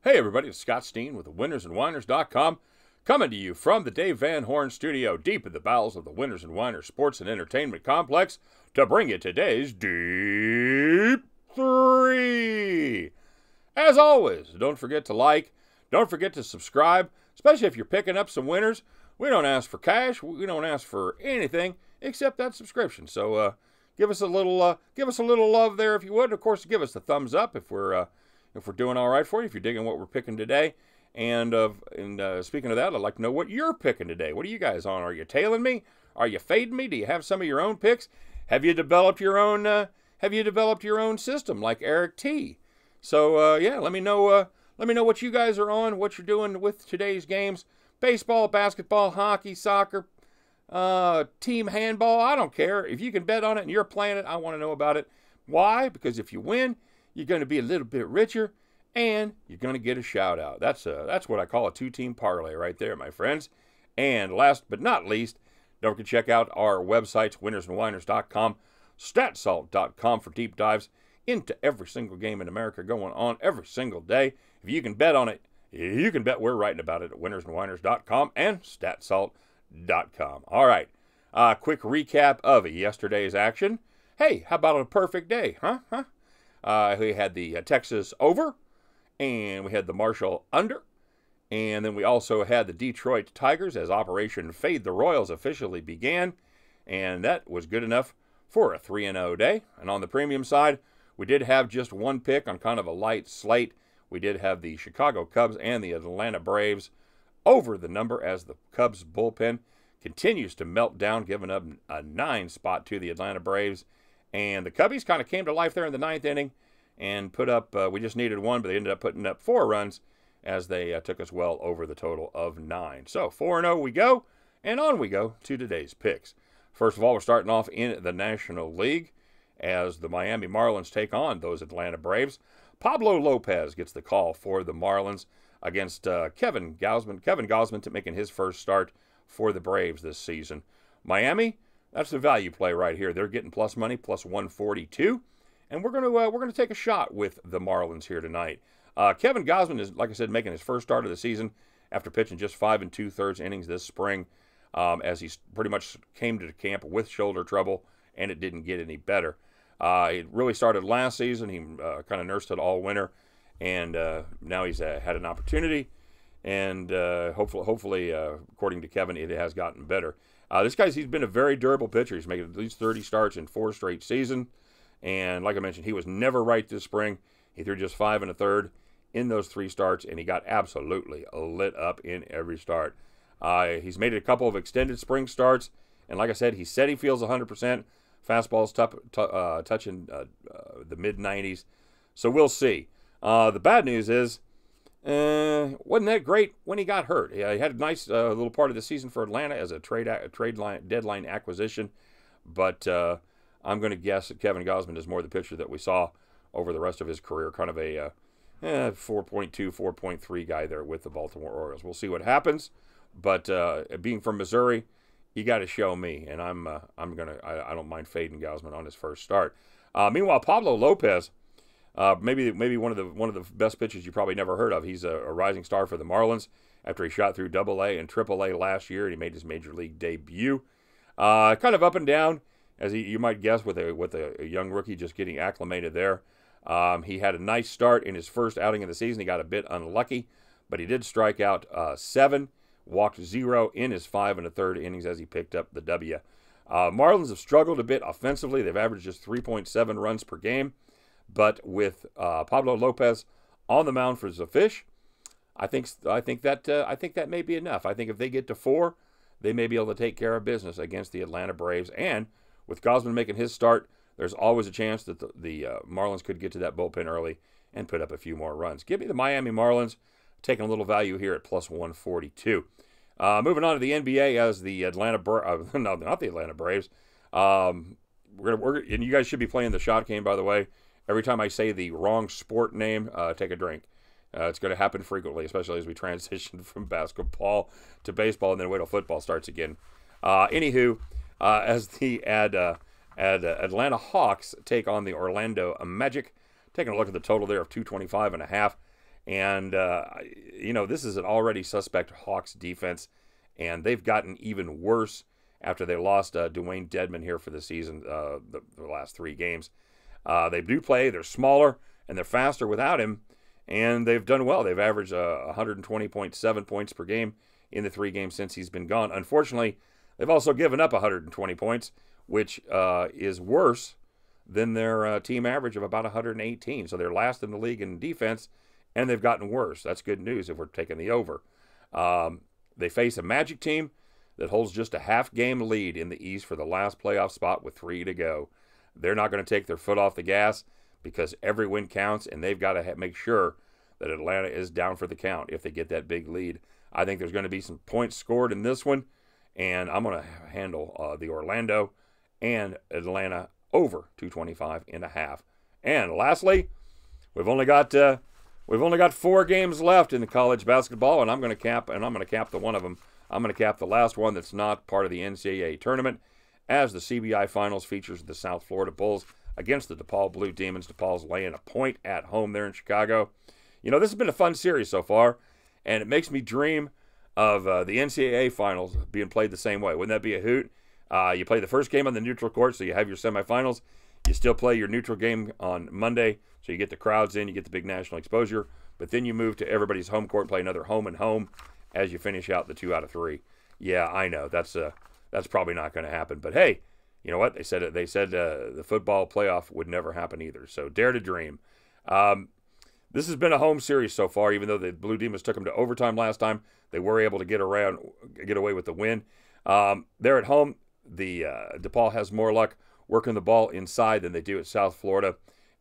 Hey everybody, it's Scott Steen with the winnersandwhiners.com, coming to you from the Dave Van Horn studio deep in the bowels of the Winners and Winers Sports and Entertainment Complex to bring you today's Deep-3. As always, don't forget to like, don't forget to subscribe, especially if you're picking up some winners. We don't ask for cash, we don't ask for anything except that subscription. So give us a little love there if you would. Of course, give us the thumbs up if we're doing all right for you, if you're digging what we're picking today. And speaking of that, I'd like to know what you're picking today. What are you guys on? Are you tailing me? Are you fading me? Do you have some of your own picks? Have you developed your own system like Eric T? So yeah, let me know what you guys are on, what you're doing with today's games. Baseball, basketball, hockey, soccer, team handball. I don't care. If you can bet on it and you're playing it, I want to know about it. Why? Because if you win, you're going to be a little bit richer, and you're going to get a shout-out. That's what I call a two-team parlay right there, my friends. And last but not least, don't forget to check out our websites, winnersandwhiners.com, statsalt.com for deep dives into every single game in America going on every single day. If you can bet on it, you can bet we're writing about it at winnersandwhiners.com and statsalt.com. All right, quick recap of yesterday's action. Hey, how about a perfect day, huh? We had the Texas over, and we had the Marshall under, and then we also had the Detroit Tigers as Operation Fade the Royals officially began, and that was good enough for a 3-0 day. And on the premium side, we did have just one pick on kind of a light slate. We did have the Chicago Cubs and the Atlanta Braves over the number as the Cubs bullpen continues to melt down, giving up a 9 spot to the Atlanta Braves. And the Cubbies kind of came to life there in the 9th inning and put up, we just needed 1, but they ended up putting up 4 runs as they took us well over the total of 9. So 4-0 we go, and on we go to today's picks. First of all, we're starting off in the National League as the Miami Marlins take on those Atlanta Braves. Pablo Lopez gets the call for the Marlins against Kevin Gausman. Kevin Gausman making his first start for the Braves this season. Miami, that's the value play right here. They're getting plus money, plus 142. And we're gonna take a shot with the Marlins here tonight. Kevin Gausman is, like I said, making his first start of the season after pitching just 5 2/3 innings this spring, as he pretty much came to camp with shoulder trouble, and it didn't get any better. It really started last season. He kind of nursed it all winter, and now he's had an opportunity, and hopefully, according to Kevin, it has gotten better. He's been a very durable pitcher. He's making at least 30 starts in 4 straight seasons. And like I mentioned, he was never right this spring. He threw just 5 1/3 in those 3 starts, and he got absolutely lit up in every start. He's made a couple of extended spring starts, and like I said, he said he feels 100%. Fastball's touching the mid-90s. So we'll see. The bad news is, wasn't that great when he got hurt. He had a nice little part of the season for Atlanta as a deadline acquisition, but I'm going to guess that Kevin Gausman is more the pitcher that we saw over the rest of his career, kind of a 4.2, 4.3 guy there with the Baltimore Orioles. We'll see what happens, but being from Missouri, you got to show me, and I don't mind fading Gausman on his first start. Meanwhile, Pablo Lopez, maybe one of the best pitchers you probably never heard of. He's a rising star for the Marlins after he shot through AA and AAA last year, and he made his major league debut. Kind of up and down, as you might guess, with a young rookie just getting acclimated there. He had a nice start in his first outing of the season. He got a bit unlucky, but he did strike out 7, walked 0 in his 5 1/3 innings as he picked up the W. Marlins have struggled a bit offensively. They've averaged just 3.7 runs per game, but with Pablo Lopez on the mound for the Fish, I think that may be enough. I think if they get to 4, they may be able to take care of business against the Atlanta Braves. And with Gausman making his start, there's always a chance that the Marlins could get to that bullpen early and put up a few more runs. Give me the Miami Marlins, taking a little value here at plus 142. Moving on to the NBA as the no, not the Atlanta Braves. And you guys should be playing the shot game, by the way. Every time I say the wrong sport name, take a drink. It's going to happen frequently, especially as we transition from basketball to baseball and then wait till football starts again. Anywho, as the Atlanta Hawks take on the Orlando Magic, taking a look at the total there of 225.5. And, this is an already suspect Hawks defense, and they've gotten even worse after they lost Dwayne Dedman here for the season, the last 3 games. They do play. They're smaller, and they're faster without him, and they've done well. They've averaged 120.7 points per game in the 3 games since he's been gone. Unfortunately, they've also given up 120 points, which is worse than their team average of about 118. So they're last in the league in defense, and they've gotten worse. That's good news if we're taking the over. They face a Magic team that holds just a half-game lead in the East for the last playoff spot with 3 to go. They're not going to take their foot off the gas because every win counts, and they've got to make sure that Atlanta is down for the count if they get that big lead. I think there's going to be some points scored in this one, and I'm going to handle the Orlando and Atlanta over 225.5. And lastly, we've only got 4 games left in the college basketball, and I'm going to cap the one of them. I'm going to cap the last one that's not part of the NCAA tournament, as the CBI Finals features the South Florida Bulls against the DePaul Blue Demons. DePaul's laying a point at home there in Chicago. This has been a fun series so far, and it makes me dream of the NCAA Finals being played the same way. Wouldn't that be a hoot? You play the first game on the neutral court, so you have your semifinals. You still play your neutral game on Monday, so you get the crowds in, you get the big national exposure, but then you move to everybody's home court and play another home and home as you finish out the 2 out of 3. Yeah, I know that's probably not going to happen, but hey, you know what? They said the football playoff would never happen either. So dare to dream. This has been a home series so far, even though the Blue Demons took them to overtime last time. They were able to get away with the win. They're at home. The DePaul has more luck working the ball inside than they do at South Florida,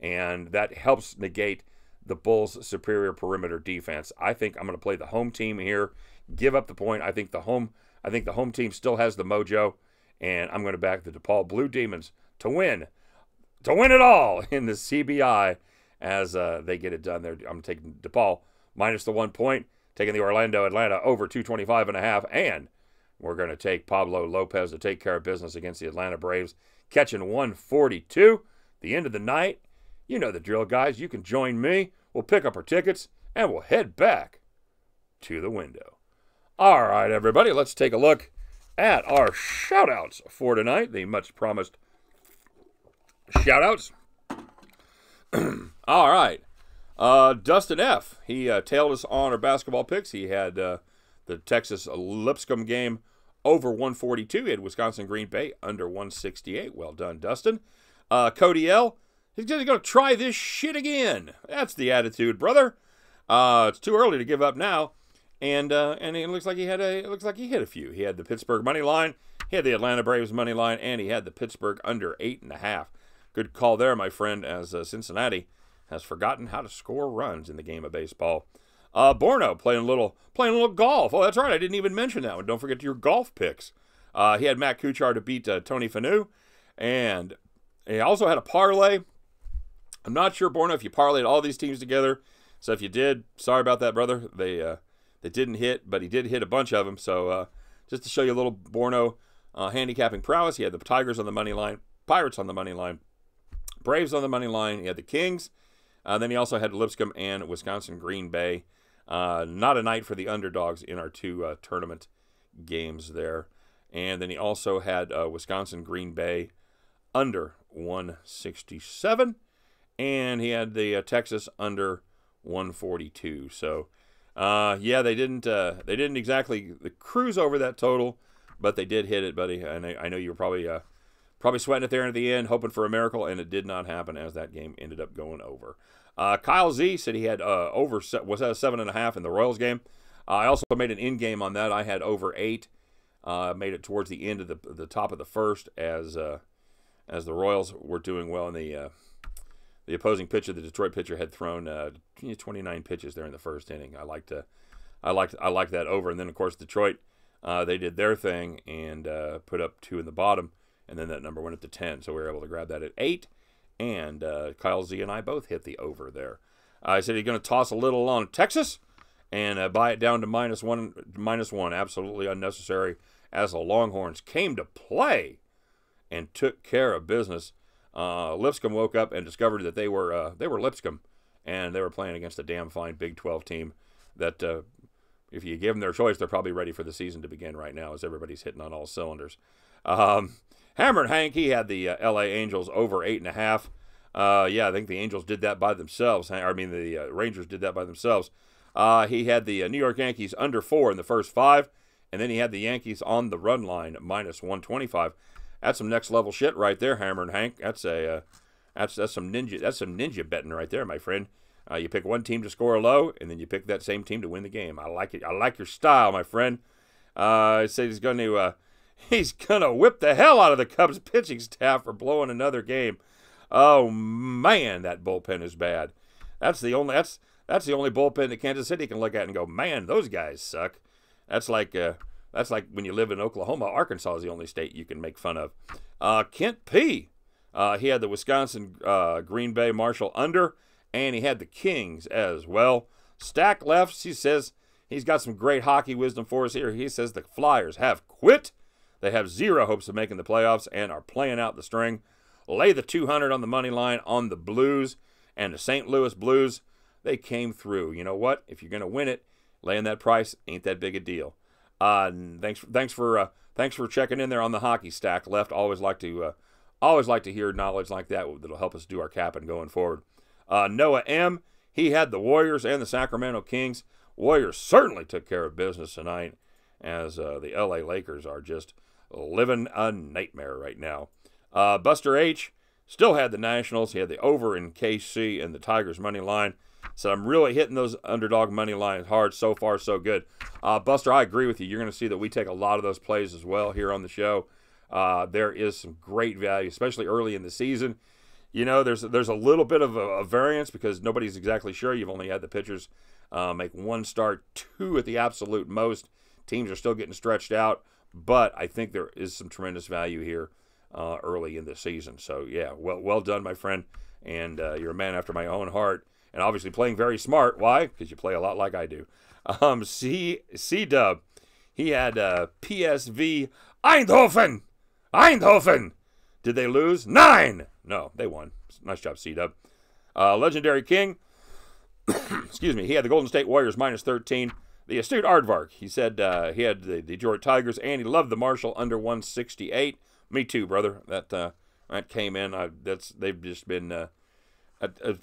and that helps negate the Bulls' superior perimeter defense. I think I'm going to play the home team here, give up the point. I think the home team still has the mojo, and I'm going to back the DePaul Blue Demons to win it all in the CBI as they get it done there. I'm taking DePaul minus the 1 point, taking the Atlanta over 225.5, and we're going to take Pablo Lopez to take care of business against the Atlanta Braves, catching 142. The end of the night. You know the drill, guys. You can join me. We'll pick up our tickets, and we'll head back to the window. All right, everybody, let's take a look at our shout-outs for tonight, the much-promised shout-outs. All right. Dustin F., he tailed us on our basketball picks. He had the Texas Lipscomb game over 142. He had Wisconsin Green Bay under 168. Well done, Dustin. Cody L., he's going to try this shit again. That's the attitude, brother. It's too early to give up now. And it looks like he hit a few. He had the Pittsburgh money line, he had the Atlanta Braves money line, and he had the Pittsburgh under 8.5. Good call there, my friend, as Cincinnati has forgotten how to score runs in the game of baseball. Borno playing a little golf. Oh, that's right. I didn't even mention that one. Don't forget your golf picks. He had Matt Kuchar to beat Tony Finau, and he also had a parlay. I'm not sure, Borno, if you parlayed all these teams together. So if you did, sorry about that, brother. They didn't hit, but he did hit a bunch of them. So just to show you a little Borno handicapping prowess, he had the Tigers on the money line, Pirates on the money line, Braves on the money line. He had the Kings. Then he also had Lipscomb and Wisconsin Green Bay. Not a night for the underdogs in our 2 tournament games there. And then he also had Wisconsin Green Bay under 167. And he had the Texas under 142. So, yeah, they didn't exactly cruise over that total, but they did hit it, buddy. And I know you were probably sweating it there at the end, hoping for a miracle, and it did not happen as that game ended up going over. Kyle Z said he had was at 7.5 in the Royals game. I also made an in-game on that. I had over 8. Made it towards the end of the top of the first as the Royals were doing well in the opposing pitcher, the Detroit pitcher, had thrown 29 pitches there in the first inning. I liked that over, and then of course Detroit, they did their thing and put up 2 in the bottom, and then that number went up to 10, so we were able to grab that at 8. And Kyle Z and I both hit the over there. I said he's going to toss a little on Texas and buy it down to minus one. Absolutely unnecessary, as the Longhorns came to play and took care of business. Lipscomb woke up and discovered that they were Lipscomb, and they were playing against a damn fine Big 12 team that if you give them their choice, they're probably ready for the season to begin right now as everybody's hitting on all cylinders. Hammer and Hank, he had the L.A. Angels over 8.5. Yeah, I think the Angels did that by themselves. I mean, the Rangers did that by themselves. He had the New York Yankees under 4 in the first 5, and then he had the Yankees on the run line minus 125. That's some next level shit right there, Hammer and Hank. That's some ninja betting right there, my friend. You pick one team to score low, and then you pick that same team to win the game. I like it. I like your style, my friend. I say he's gonna whip the hell out of the Cubs pitching staff for blowing another game. Oh man, that bullpen is bad. That's the only bullpen that Kansas City can look at and go, man, those guys suck. That's like when you live in Oklahoma. Arkansas is the only state you can make fun of. Kent P. He had the Wisconsin Green Bay Marshall under, and he had the Kings as well. Stack lefts. He says he's got some great hockey wisdom for us here. He says the Flyers have quit. They have zero hopes of making the playoffs and are playing out the string. Lay the 200 on the money line on the Blues, and the St. Louis Blues, they came through. You know what? If you're going to win it, laying that price ain't that big a deal. Thanks for checking in there on the hockey stack left. Always like to hear knowledge like that that'll help us do our capping going forward. Noah M. He had the Warriors and the Sacramento Kings. Warriors certainly took care of business tonight, as the LA Lakers are just living a nightmare right now. Buster H. still had the Nationals. He had the over in KC and the Tigers money line. So I'm really hitting those underdog money lines hard. So far, so good. Buster, I agree with you. You're going to see that we take a lot of those plays as well here on the show. There is some great value, especially early in the season. You know, there's a little bit of a variance because nobody's exactly sure. You've only had the pitchers make one start, two at the absolute most. Teams are still getting stretched out, but I think there is some tremendous value here early in the season. So, yeah, well done, my friend. And you're a man after my own heart. And obviously playing very smart. Why? Because you play a lot like I do. C-Dub, he had PSV Eindhoven. Eindhoven. Did they lose? 9. No, they won. Nice job, C-Dub. Legendary King, excuse me, he had the Golden State Warriors minus 13. The astute Aardvark, he said he had the Detroit Tigers, and he loved the Marshall under 168. Me too, brother. That came in. They've just been a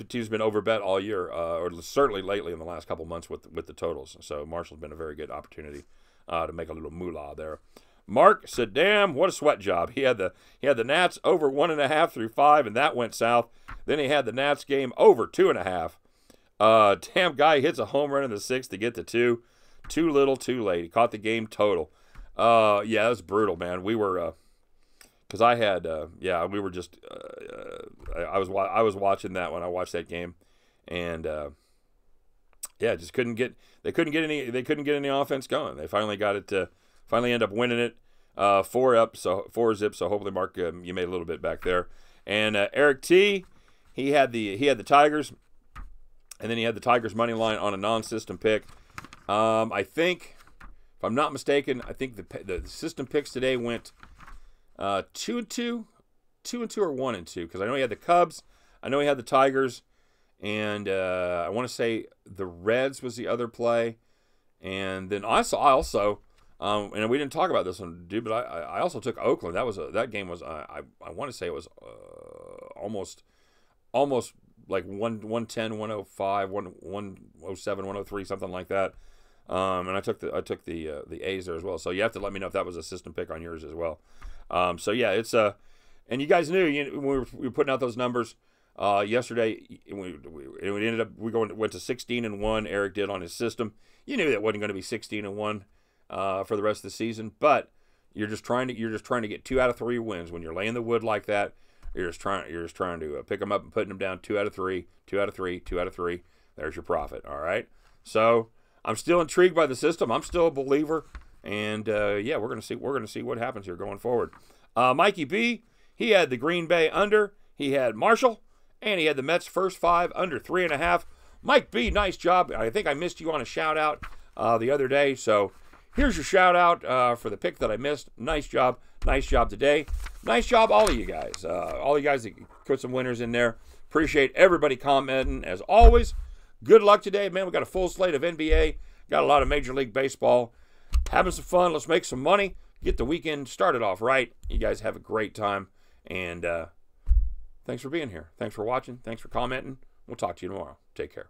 team's been overbet all year, or certainly lately in the last couple months with the totals. So Marshall's been a very good opportunity to make a little moolah there. Mark said, "Damn, what a sweat job." He had the Nats over 1.5 through 5, and that went south. Then he had the Nats game over 2.5. Damn, guy hits a home run in the 6th to get the 2. Too little, too late. He caught the game total. Yeah, that was brutal, man. We were, because I had, we were just, I was watching that when I watched that game, and just couldn't get any offense going. They finally got it to finally end up winning it, 4-zip. So hopefully, Mark, you made a little bit back there. And Eric T, he had the Tigers, and then he had the Tigers money line on a non-system pick. I think, if I'm not mistaken, I think the system picks today went 2-2, 2-2 or 1-2, because I know he had the Cubs, I know he had the Tigers, and I want to say the Reds was the other play, and then I also, and we didn't talk about this one, dude, but I also took Oakland. That game was I want to say it was almost like 110, 105, 107, 103, something like that. And I took the A's there as well. So you have to let me know if that was a system pick on yours as well. So yeah, it's and you guys knew when we were putting out those numbers yesterday. We ended up went to 16-1. Eric did on his system. You knew that wasn't going to be 16-1 for the rest of the season, but you're just trying to get 2 out of 3 wins when you're laying the wood like that. You're just trying to pick them up and putting them down 2 out of 3, 2 out of 3, 2 out of 3. There's your profit. All right. So I'm still intrigued by the system. I'm still a believer, and we're gonna see what happens here going forward. Mikey B, he had the Green Bay under. He had Marshall, and he had the Mets first 5 under 3.5. Mike B, nice job. I think I missed you on a shout out the other day, so here's your shout out for the pick that I missed. Nice job today. Nice job, all of you guys. All you guys that put some winners in there. Appreciate everybody commenting, as always. Good luck today, man. We got a full slate of NBA. Got a lot of Major League Baseball. Having some fun. Let's make some money. Get the weekend started off right. You guys have a great time. And thanks for being here. Thanks for watching. Thanks for commenting. We'll talk to you tomorrow. Take care.